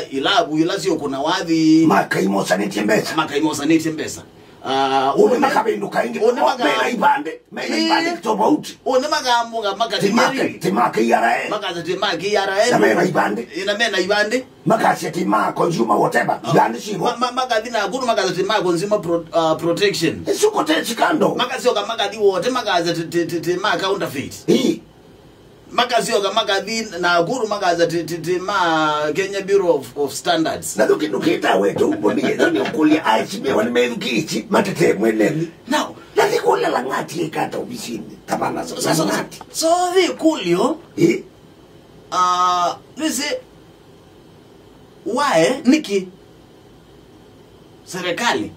ilabu ila sio kuna wadhi makaimosa neti mbesa one makabinduka ingi mena ibande tofauti one magambo ga makati timaka yara makaza timaka yara na mena ibande makasi timaka consumer whatever yani sio makadi na guru makaza timaka consumer protection suko tetsikando makasi ga makadi wote makaza timaka counterfeit makasi ga makadi na guru makaza timaka Kenya Bureau of Standards na dukita wetu mboni ndio kulia aichime wanimerukichi matete mweneni now lazikula la ngati ikata ofisini tabana sasa ngati so the kulio listen why niki serikali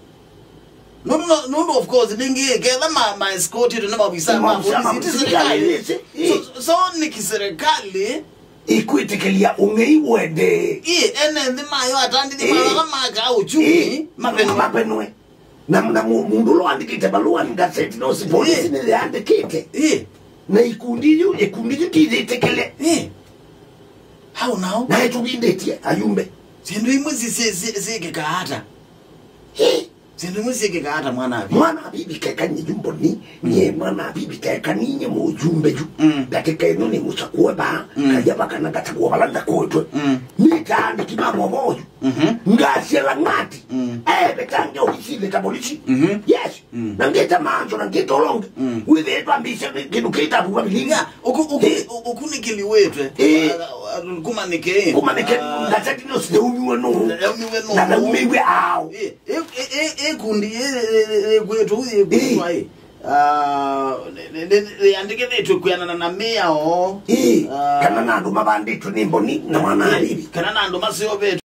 no of course dingi gedha ma escort to namba bisama serikali so niki serikali ikwitekelia ungeiwende ene ndimayo atandi ndimayo kama uchumi mapenwe na mundu lo andikite balua ngaseti no polisi ni andikite na ikundiyo tizitekele how now na etugindetie ayumbe sindu imuzi sike kahata sindu musike kahata mwana bibi kekanye jumboni nye mwana bibi kekanye nye mujumbe ju gatika ino ni musakue ba kajaba kana gatakuwa balanda kotwe nitani kimamo moju ngasela ngati betange ofisini tabolisi yes nangeta manjo nangeta olonge withetwa mbise kinukita buwa bilinga ukunikili wetwe kumanike ngasati no siumiwe no na umiwe au kundi kwetu kutwaye andike letu kuyana na meya kana nandu mabandito nimboni na mwana alibi kana nandu masio betu